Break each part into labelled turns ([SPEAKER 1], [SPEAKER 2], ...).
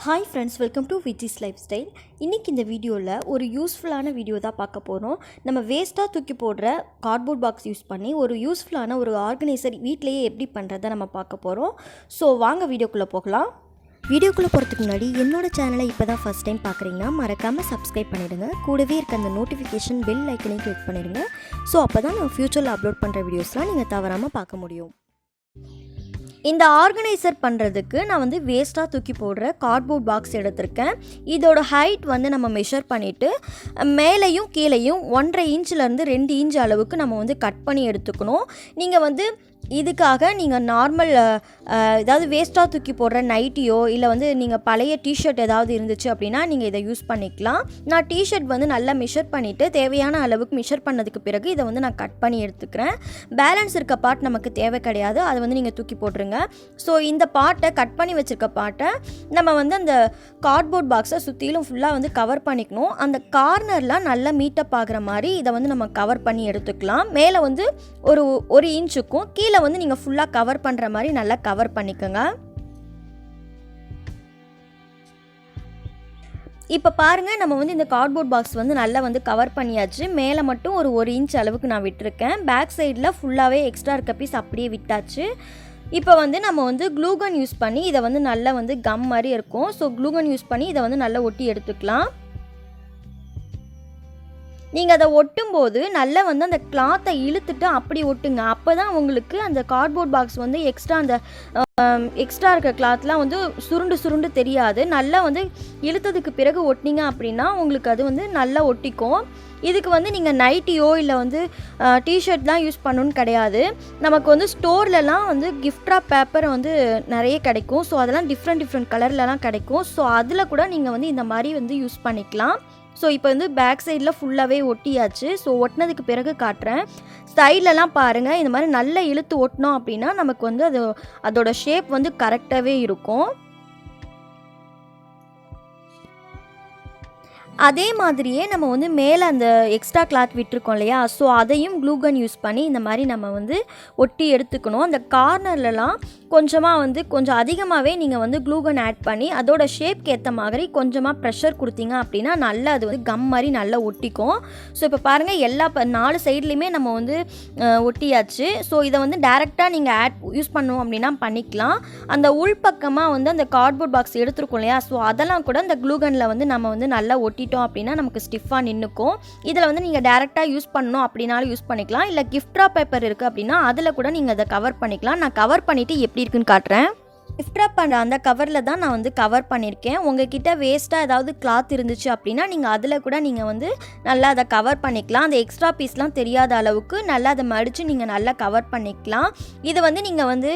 [SPEAKER 1] Hi friends, welcome to Viji's lifestyle. இன்றைக்கி இந்த வீடியோவில் ஒரு யூஸ்ஃபுல்லான வீடியோ தான் பார்க்க போகிறோம். நம்ம வேஸ்ட்டாக தூக்கி போடுற கார்ட்போர்ட் பாக்ஸ் யூஸ் பண்ணி ஒரு யூஸ்ஃபுல்லான ஒரு ஆர்கனைசர் வீட்டிலையே எப்படி பண்ணுறதை நம்ம பார்க்க போகிறோம். ஸோ வாங்க வீடியோக்குள்ளே போகலாம். வீடியோக்குள்ளே போகிறதுக்கு முன்னாடி என்னோடய சேனலை இப்போ தான் ஃபஸ்ட் டைம் பார்க்குறீங்கன்னா மறக்காமல் சப்ஸ்கிரைப் பண்ணிவிடுங்க. கூடவே இருக்க அந்த நோட்டிஃபிகேஷன் பெல் ஐக்கனையும் கிளிக் பண்ணிடுங்க. ஸோ அப்போ தான் நான் ஃப்யூச்சரில் அப்லோட் பண்ணுற வீடியோஸ்லாம் நீங்கள் தவறாமல் பார்க்க முடியும். இந்த ஆர்கனைசர் பண்ணுறதுக்கு நான் வந்து வேஸ்ட்டாக தூக்கி போடுற கார்ட்போர்ட் பாக்ஸ் எடுத்திருக்கேன். இதோட ஹைட் வந்து நம்ம மெஷர் பண்ணிவிட்டு மேலேயும் கீழேயும் 1.5 இன்ச்சிலேருந்து 2 இன்ச் அளவுக்கு நம்ம வந்து கட் பண்ணி எடுத்துக்கணும். நீங்கள் வந்து இதுக்காக நீங்கள் நார்மல் ஏதாவது வேஸ்ட்டாக தூக்கி போடுற நைட்டியோ இல்லை வந்து நீங்கள் பழைய டிஷர்ட் ஏதாவது இருந்துச்சு அப்படின்னா நீங்கள் இதை யூஸ் பண்ணிக்கலாம். நான் டிஷர்ட் வந்து நல்லா மெஷர் பண்ணிவிட்டு தேவையான அளவுக்கு மெஷர் பண்ணதுக்கு பிறகு இதை வந்து நான் கட் பண்ணி எடுத்துக்கிறேன். பேலன்ஸ் இருக்க பார்ட் நமக்கு தேவை கிடையாது, அதை வந்து நீங்கள் தூக்கி போட்டுருங்க. ஸோ இந்த பார்ட்டை கட் பண்ணி வச்சுருக்க பார்ட்டை நம்ம வந்து அந்த கார்ட்போர்ட் பாக்ஸை சுற்றிலும் ஃபுல்லாக வந்து கவர் பண்ணிக்கணும். அந்த கார்னர்லாம் நல்லா மீட்டப் ஆகிற மாதிரி இதை வந்து நம்ம கவர் பண்ணி எடுத்துக்கலாம். மேலே வந்து ஒரு இன்ச்சுக்கும் கீழே வந்து நீங்கள் ஃபுல்லாக கவர் பண்ணுற மாதிரி நல்லா கவர் பண்ணிக்கோங்க. இப்போ பாருங்கள், நம்ம வந்து இந்த கார்ட்போர்ட் பாக்ஸ் வந்து நல்லா வந்து கவர் பண்ணியாச்சு. மேலே மட்டும் ஒரு இன்ச் அளவுக்கு நான் விட்டுருக்கேன். பேக் சைடில் ஃபுல்லாகவே எக்ஸ்ட்ரா இருக்க பீஸ் அப்படியே விட்டாச்சு. இப்போ வந்து நம்ம வந்து க்ளூகன் யூஸ் பண்ணி இதை வந்து நல்லா வந்து கம் மாதிரி இருக்கும். ஸோ க்ளூகன் யூஸ் பண்ணி இதை வந்து நல்லா ஒட்டி எடுத்துக்கலாம். நீங்கள் அதை ஒட்டும்போது நல்லா வந்து அந்த கிளாத்தை இழுத்துட்டு அப்படி ஒட்டுங்க. அப்போ தான் உங்களுக்கு அந்த கார்ட்போர்ட் பாக்ஸ் வந்து எக்ஸ்ட்ரா இருக்க கிளாத்லாம் வந்து சுருண்டு தெரியாது. நல்லா வந்து இழுத்ததுக்கு பிறகு ஒட்டினீங்க அப்படின்னா உங்களுக்கு அது வந்து நல்லா ஒட்டிக்கும். இதுக்கு வந்து நீங்கள் நைட்டியோ இல்லை வந்து டிஷர்ட்லாம் யூஸ் பண்ணணுன்னு கிடையாது. நமக்கு வந்து ஸ்டோர்லலாம் வந்து கிஃப்ட் ராப் பேப்பர் வந்து நிறைய கிடைக்கும். ஸோ அதெல்லாம் டிஃப்ரெண்ட் கலர்லலாம் கிடைக்கும். ஸோ அதில் கூட நீங்கள் வந்து இந்த மாதிரி வந்து யூஸ் பண்ணிக்கலாம். ஸோ இப்போ வந்து பேக் சைடில் ஃபுல்லாகவே ஒட்டியாச்சு. ஸோ ஒட்டினதுக்கு பிறகு காட்டுறேன். சைட்லலாம் பாருங்கள், இந்த மாதிரி நல்லா இழுத்து ஒட்டினோம் அப்படின்னா நமக்கு வந்து அதோட ஷேப் வந்து கரெக்டாகவே இருக்கும். அதே மாதிரியே நம்ம வந்து மேலே அந்த எக்ஸ்ட்ரா கிளாத் விட்டுருக்கோம் இல்லையா, ஸோ அதையும் க்ளூகன் யூஸ் பண்ணி இந்த மாதிரி நம்ம வந்து ஒட்டி எடுத்துக்கணும். அந்த கார்னர்லலாம் கொஞ்சம் அதிகமாகவே நீங்கள் வந்து க்ளூகன் ஆட் பண்ணி அதோட ஷேப்க்கு ஏற்ற மாதிரி கொஞ்சமாக ப்ரெஷர் கொடுத்தீங்க அப்படின்னா நல்லா அது வந்து கம் மாதிரி நல்லா ஒட்டிக்கும். ஸோ இப்போ பாருங்கள், எல்லா 4 சைட்லேயுமே நம்ம வந்து ஒட்டியாச்சு. ஸோ இதை வந்து டேரெக்டாக நீங்கள் யூஸ் பண்ணோம் அப்படின்னா பண்ணிக்கலாம். அந்த உள்பக்கமாக வந்து அந்த கார்ட்போர்ட் பாக்ஸ் எடுத்துருக்கோம் இல்லையா, ஸோ அதெல்லாம் கூட அந்த க்ளூகனில் வந்து நம்ம வந்து நல்லா ஒட்டிட்டோம் அப்படின்னா நமக்கு ஸ்டிஃபாக நின்றுக்கும். இதில் வந்து நீங்கள் டேரெக்டாக யூஸ் பண்ணணும் அப்படின்னாலும் யூஸ் பண்ணிக்கலாம். இல்லை கிஃப்ட் ராப் பேப்பர் இருக்குது அப்படின்னா அதில் கூட நீங்கள் அதை கவர் பண்ணிக்கலாம். நான் கவர் பண்ணிவிட்டு எப்படி இருக்குன்னு காட்டுறேன். கிஃப்ட் ராப் பண்ணுற அந்த கவரில் தான் நான் வந்து கவர் பண்ணியிருக்கேன். உங்ககிட்ட வேஸ்ட்டாக ஏதாவது கிளாத் இருந்துச்சு அப்படின்னா நீங்கள் அதில் கூட நீங்கள் வந்து நல்லா அதை கவர் பண்ணிக்கலாம். அந்த எக்ஸ்ட்ரா பீஸ்லாம் தெரியாத அளவுக்கு நல்லா அதை மடித்து நீங்கள் நல்லா கவர் பண்ணிக்கலாம். இது வந்து நீங்கள் வந்து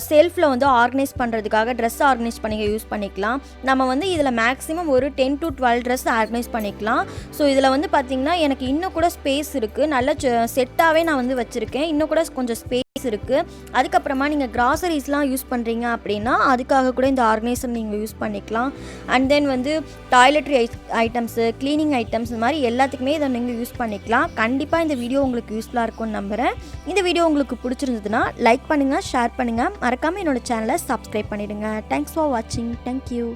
[SPEAKER 1] செல்ஃபில் வந்து ஆர்கனைஸ் பண்ணுறதுக்காக ட்ரெஸ் ஆர்கனைஸ் பண்ணி யூஸ் பண்ணிக்கலாம். நம்ம வந்து இதில் மேக்ஸிமம் ஒரு 10 to 12 ட்ரெஸ் ஆர்கனைஸ் பண்ணிக்கலாம். ஸோ இதில் வந்து பார்த்திங்கன்னா எனக்கு இன்னும் கூட ஸ்பேஸ் இருக்குது. நல்ல செட்டாகவே நான் வந்து வச்சுருக்கேன். இன்னும் கூட கொஞ்சம் ஸ்பேஸ் இருக்குது. அதுக்கப்புறமா நீங்கள் கிராசரிஸ்லாம் யூஸ் பண்ணுறீங்க அப்படின்னா அதுக்காக கூட இந்த ஆர்கனைசர் நீங்கள் யூஸ் பண்ணிக்கலாம். அண்ட் தென் வந்து டாய்லெட்ரி ஐட்டம்ஸு, க்ளீனிங் ஐட்டம்ஸ், இந்த மாதிரி எல்லாத்துக்குமே இதை நீங்கள் யூஸ் பண்ணிக்கலாம். கண்டிப்பாக இந்த வீடியோ உங்களுக்கு யூஸ்ஃபுல்லாக இருக்கும்னு நம்புகிறேன். இந்த வீடியோ உங்களுக்கு பிடிச்சிருந்ததுன்னா லைக் பண்ணுங்கள், ஷேர் பண்ணுங்கள், மறக்காமல் என்னோடய சேனலை சப்ஸ்கிரைப் பண்ணிவிடுங்க. தேங்க்ஸ் ஃபார் வாட்சிங். தேங்க்யூ.